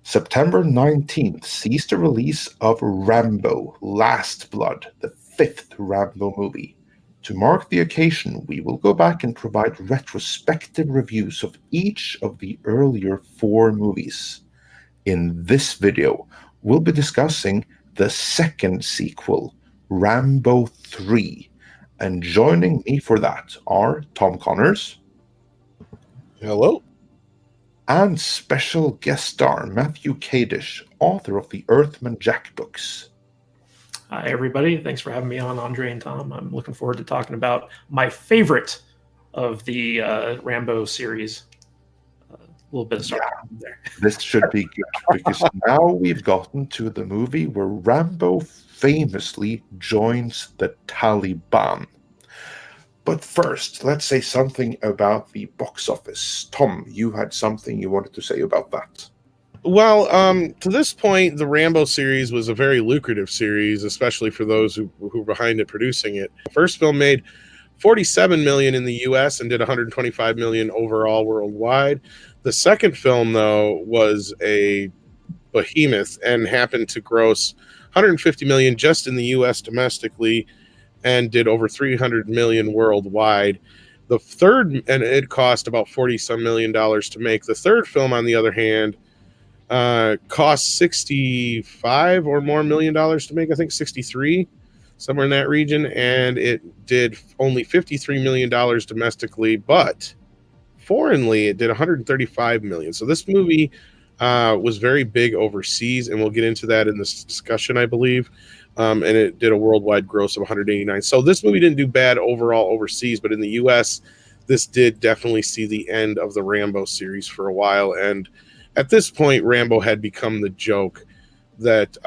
September 19th sees the release of Rambo: Last Blood, the fifth Rambo movie. To mark the occasion, we will go back and provide retrospective reviews of each of the earlier four movies. In this video, we'll be discussing the second sequel, Rambo III. And joining me for that are Tom Connors. Hello. And special guest star Matthew Kadish, author of the Earthman Jack books. Hi, everybody. Thanks for having me on, Andre and Tom. I'm looking forward to talking about my favorite of the Rambo series. A little bit of sarcasm there. This should be good because now we've gotten to the movie where Rambo famously joins the Taliban. But first, let's say something about the box office. Tom, you had something you wanted to say about that. Well, to this point, the Rambo series was a very lucrative series, especially for those who were behind it producing it. The first film made $47 million in the U.S. and did $125 million overall worldwide. The second film, though, was a behemoth and happened to gross $150 million just in the U.S. domestically, and did over $300 million worldwide. The third, and it cost about $40-some million to make. The third film, on the other hand, cost $65 or more million to make. I think 63, somewhere in that region, and it did only $53 million domestically, but foreignly it did $135 million. So this movie was very big overseas, and we'll get into that in this discussion, I believe. And it did a worldwide gross of 189. So this movie didn't do bad overall overseas, but in the U.S., this did definitely see the end of the Rambo series for a while. And at this point, Rambo had become the joke that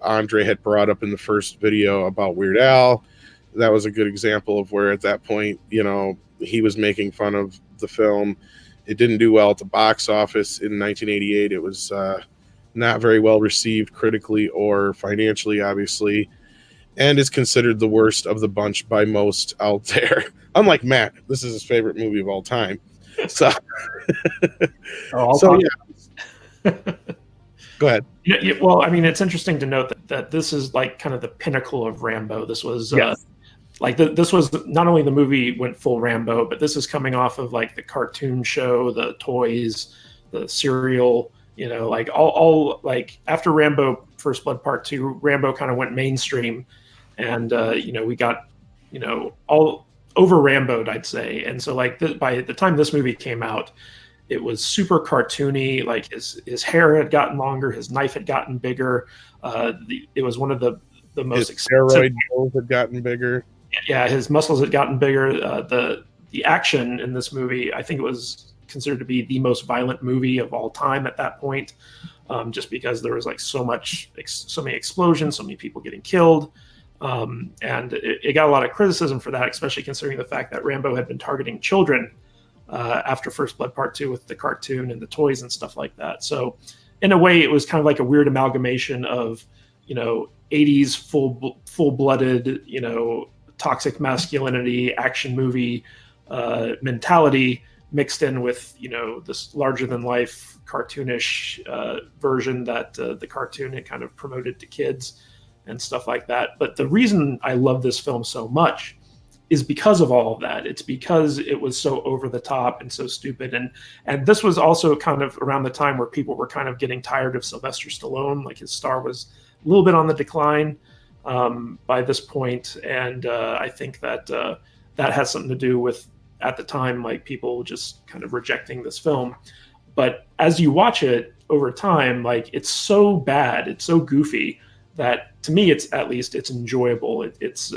Andre had brought up in the first video about Weird Al. That was a good example of where at that point, he was making fun of the film. It didn't do well at the box office in 1988. It was not very well received critically or financially, obviously, and is considered the worst of the bunch by most out there. Unlike Matt, this is his favorite movie of all time. So, yeah. Go ahead. Well, I mean, it's interesting to note that this is like kind of the pinnacle of Rambo. This was Yes. this was not only the movie went full Rambo, but this is coming off of like the cartoon show, the toys, the cereal. Like all like after Rambo First Blood Part 2, Rambo kind of went mainstream, and we got all over Rambo'd, I'd say. And so like by the time this movie came out, it was super cartoony. Like his hair had gotten longer, his knife had gotten bigger. It was one of the most steroid holes had gotten bigger. Yeah, his muscles had gotten bigger. The action in this movie, I think it was considered to be the most violent movie of all time at that point, just because there was like so many explosions, so many people getting killed, and it got a lot of criticism for that, especially considering the fact that Rambo had been targeting children after First Blood Part 2 with the cartoon and the toys and stuff like that. So in a way, it was kind of like a weird amalgamation of 80s full-blooded toxic masculinity action movie mentality, mixed in with this larger than life cartoonish version that the cartoon had kind of promoted to kids and stuff like that. But the reason I love this film so much is because of all of that. It's because it was so over the top and so stupid. And this was also kind of around the time where people were kind of getting tired of Sylvester Stallone. Like his star was a little bit on the decline by this point. And I think that that has something to do with, at the time, like people just kind of rejecting this film. But as you watch it over time, like it's so bad, it's so goofy that to me, it's enjoyable. It's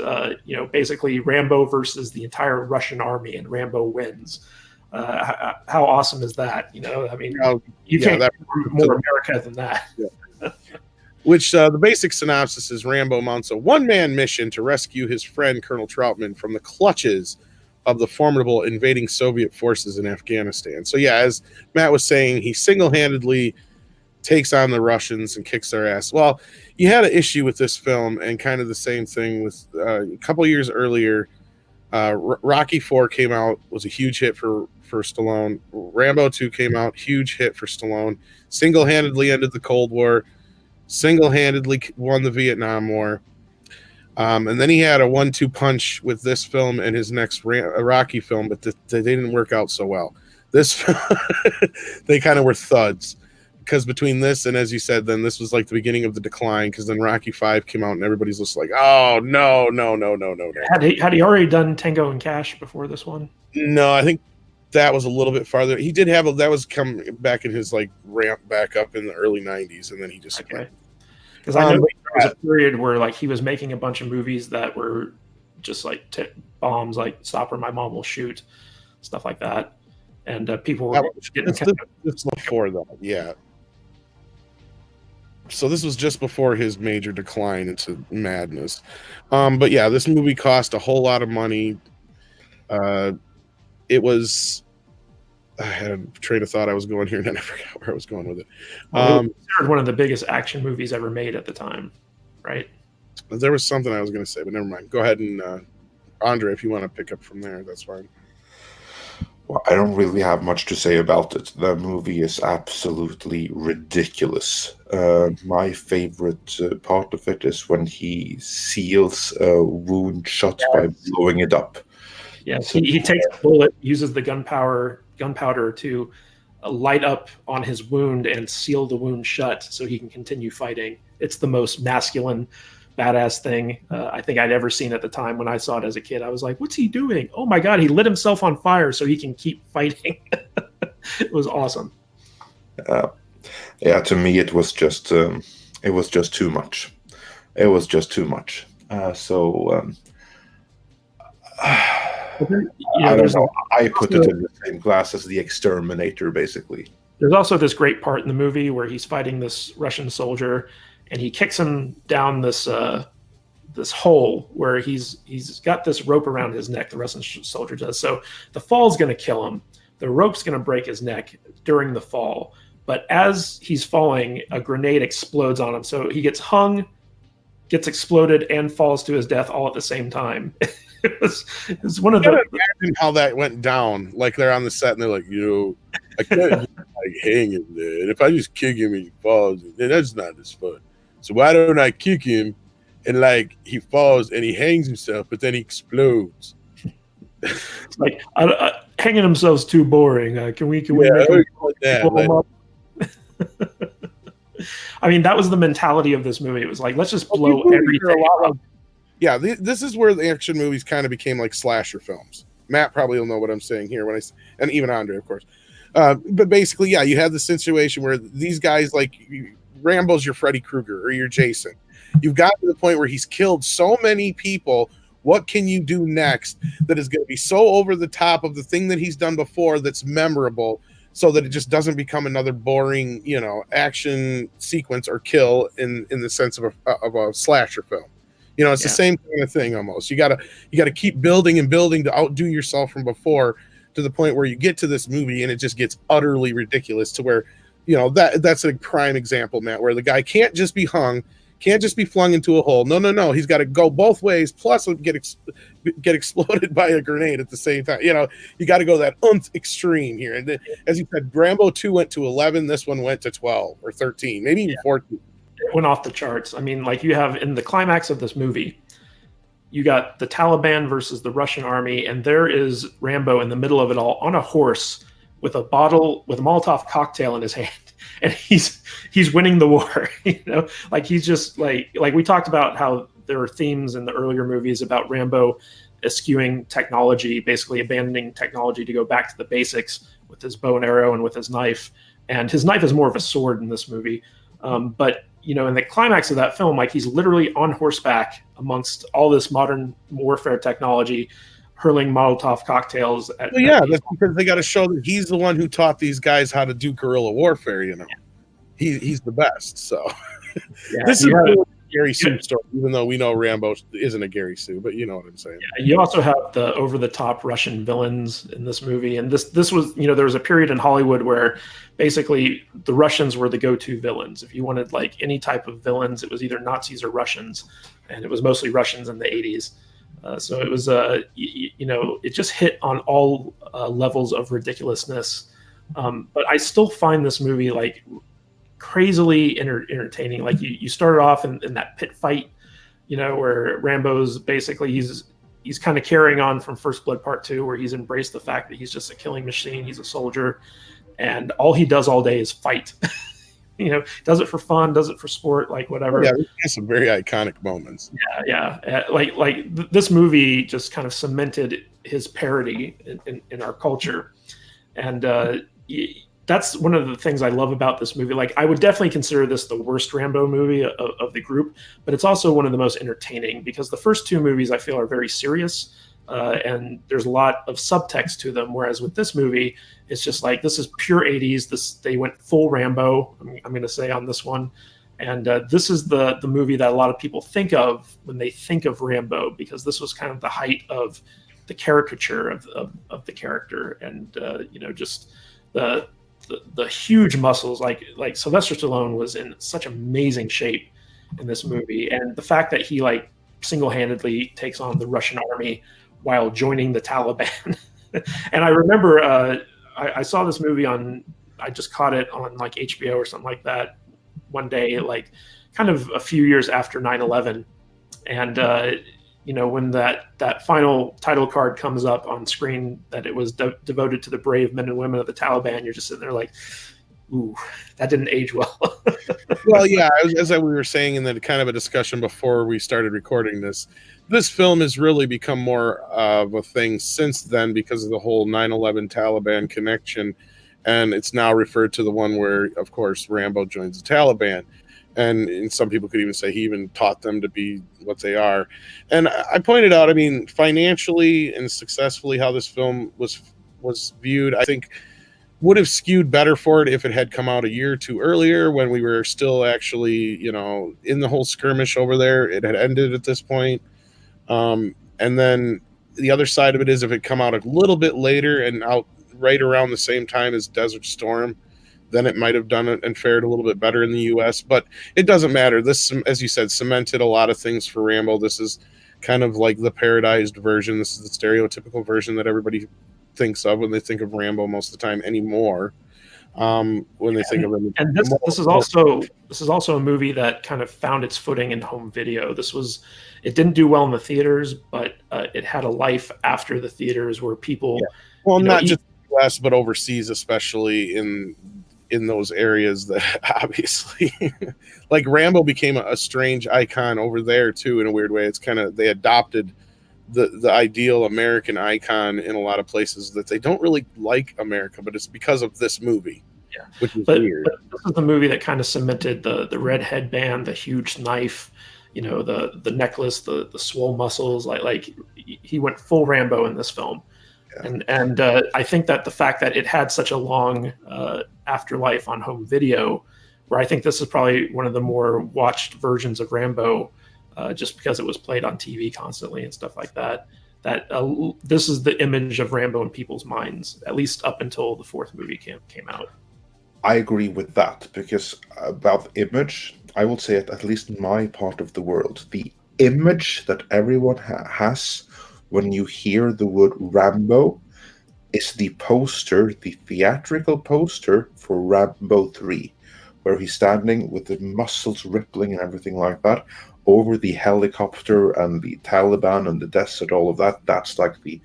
basically Rambo versus the entire Russian army, and Rambo wins. How awesome is that? I mean, you can't get more America than that. Yeah. Which the basic synopsis is Rambo mounts a one-man mission to rescue his friend Colonel Troutman from the clutches of the formidable invading Soviet forces in Afghanistan. So yeah, as Matt was saying, he single-handedly takes on the Russians and kicks their ass. Well, you had an issue with this film, and kind of the same thing with a couple years earlier, Rocky IV came out, was a huge hit for Stallone. Rambo 2 came out, huge hit for Stallone. Single-handedly ended the Cold War. Single-handedly won the Vietnam War. And then he had a 1-2 punch with this film and his next Rocky film, but they didn't work out so well. This they kind of were thuds, because between this and, as you said, then this was like the beginning of the decline, because then Rocky V came out and everybody's just like, oh no. Had he already done Tango and Cash before this one? No, I think that was a little bit farther. He did have that was come back in his like ramp back up in the early 90s, and then he just because I know there was a period where like he was making a bunch of movies that were just like bombs, like Stop or My Mom Will Shoot, stuff like that, and people were getting this before that, yeah. So this was just before his major decline into madness. But yeah, this movie cost a whole lot of money. It was, I had a train of thought I was going here and then I forgot where I was going with it. It was considered one of the biggest action movies ever made at the time, right? There was something I was going to say, but never mind. Go ahead and, Andre, if you want to pick up from there, that's fine. Well, I don't really have much to say about it. The movie is absolutely ridiculous. My favorite part of it is when he seals a wound shut by blowing it up. Yeah, so he takes a bullet, uses the gunpowder to light up on his wound and seal the wound shut so he can continue fighting. It's the most masculine, badass thing I think I'd ever seen at the time. When I saw it as a kid, I was like, what's he doing? Oh my God, he lit himself on fire so he can keep fighting. It was awesome. Yeah, to me it was just too much. It was just too much. I don't know. I put it in the same class as The Exterminator, basically. There's also this great part in the movie where he's fighting this Russian soldier, and he kicks him down this hole where he's got this rope around his neck. The Russian soldier does. So the fall's going to kill him. The rope's going to break his neck during the fall. But as he's falling, a grenade explodes on him. So he gets hung, gets exploded, and falls to his death all at the same time. It was one of the. Imagine how that went down. Like they're on the set and they're like, I can't like hang him there. And if I just kick him and he falls, then that's not as fun. So why don't I kick him and like he falls and he hangs himself, but then he explodes? It's like hanging himself's too boring. Can we make him up? I mean, that was the mentality of this movie. It was like, let's just blow everything up. Yeah, this is where the action movies kind of became like slasher films. Matt probably will know what I'm saying here and even Andre, of course. But basically, yeah, you have the situation where these guys, like Rambo's your Freddy Krueger or your Jason. You've got to the point where he's killed so many people. What can you do next that is going to be so over the top of the thing that he's done before that's memorable, so that it just doesn't become another boring, action sequence or kill in the sense of a slasher film. It's the same kind of thing almost. You gotta keep building and building to outdo yourself from before, to the point where you get to this movie and it just gets utterly ridiculous, to where that's a prime example, Matt, where the guy can't just be hung, can't just be flung into a hole. No, he's got to go both ways, plus get exploded by a grenade at the same time. You got to go that extreme here. And as you said, Rambo 2 went to 11, this one went to 12 or 13, maybe even 14. It went off the charts. I mean, like, you have in the climax of this movie, you got the Taliban versus the Russian army, and there is Rambo in the middle of it all on a horse with a Molotov cocktail in his hand, and he's winning the war. Like, he's just like we talked about how there are themes in the earlier movies about Rambo eschewing technology, basically abandoning technology to go back to the basics with his bow and arrow and with his knife. And his knife is more of a sword in this movie. But in the climax of that film, like, he's literally on horseback amongst all this modern warfare technology, hurling Molotov cocktails at. Well, yeah, that's because they got to show that he's the one who taught these guys how to do guerrilla warfare. He's the best. So this is a Gary Sue story, even though we know Rambo isn't a Gary Sue, but you know what I'm saying. Yeah, you also have the over-the-top Russian villains in this movie, and this was, there was a period in Hollywood where basically the Russians were the go-to villains. If you wanted like any type of villains, it was either Nazis or Russians, and it was mostly Russians in the 80s. So it was, it just hit on all levels of ridiculousness. But I still find this movie like crazily entertaining. Like you started off in that pit fight, where Rambo's basically he's kind of carrying on from First Blood Part 2, where he's embraced the fact that he's just a killing machine. He's a soldier, and all he does all day is fight. Does it for fun, does it for sport, like whatever. Yeah, there's some very iconic moments. Yeah. This movie just kind of cemented his parody in our culture, and that's one of the things I love about this movie. Like, I would definitely consider this the worst Rambo movie of the group, but it's also one of the most entertaining, because the first two movies I feel are very serious, and there's a lot of subtext to them. Whereas with this movie, it's just like, this is pure 80s. They went full Rambo, I'm going to say, on this one. And this is the movie that a lot of people think of when they think of Rambo, because this was kind of the height of the caricature of the character, and just the huge muscles. Like Sylvester Stallone was in such amazing shape in this movie, and the fact that he like single-handedly takes on the Russian army while joining the Taliban. And I remember I saw this movie I just caught it on like HBO or something like that one day, like kind of a few years after 9/11. And when that final title card comes up on screen, that it was devoted to the brave men and women of the Taliban, you're just sitting there like, ooh, that didn't age well. Well, yeah, as we were saying in the kind of a discussion before we started recording this film has really become more of a thing since then, because of the whole 9/11 Taliban connection. And it's now referred to the one where, of course, Rambo joins the Taliban. And some people could even say he even taught them to be what they are. And I pointed out, I mean, financially and successfully, how this film was viewed, I think would have skewed better for it if it had come out a year or two earlier, when we were still actually, in the whole skirmish over there. It had ended at this point. And then the other side of it is, if it come out a little bit later and out right around the same time as Desert Storm, then it might have done it and fared a little bit better in the U.S. But it doesn't matter. This, as you said, cemented a lot of things for Rambo. This is kind of like the parodized version. This is the stereotypical version that everybody thinks of when they think of Rambo most of the time anymore. When they think of him. And this is also a movie that kind of found its footing in home video. It didn't do well in the theaters, but it had a life after the theaters, where people, not just the US, but overseas, especially in those areas that obviously like Rambo became a strange icon over there too, in a weird way. It's kind of, they adopted the ideal American icon in a lot of places that they don't really like America, but it's because of this movie. Yeah, which is weird. But this is the movie that kind of cemented the red headband, the huge knife, the necklace, the swole muscles. Like he went full Rambo in this film. Yeah. And I think that the fact that it had such a long afterlife on home video, where I think this is probably one of the more watched versions of Rambo, just because it was played on TV constantly and stuff like that. This is the image of Rambo in people's minds, at least up until the fourth movie came out. I agree with that, because about image, I would say at least in my part of the world, the image that everyone has when you hear the word Rambo is the theatrical poster for Rambo III, where he's standing with the muscles rippling and everything like that over the helicopter and the Taliban and the desert, all of that. That's like the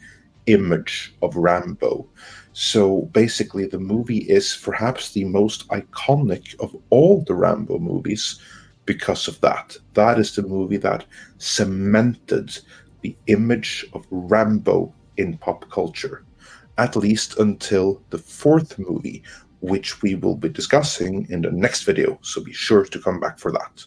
image of Rambo. So basically the movie is perhaps the most iconic of all the Rambo movies because of that. That is the movie that cemented the image of Rambo in pop culture, at least until the fourth movie, which we will be discussing in the next video. So be sure to come back for that.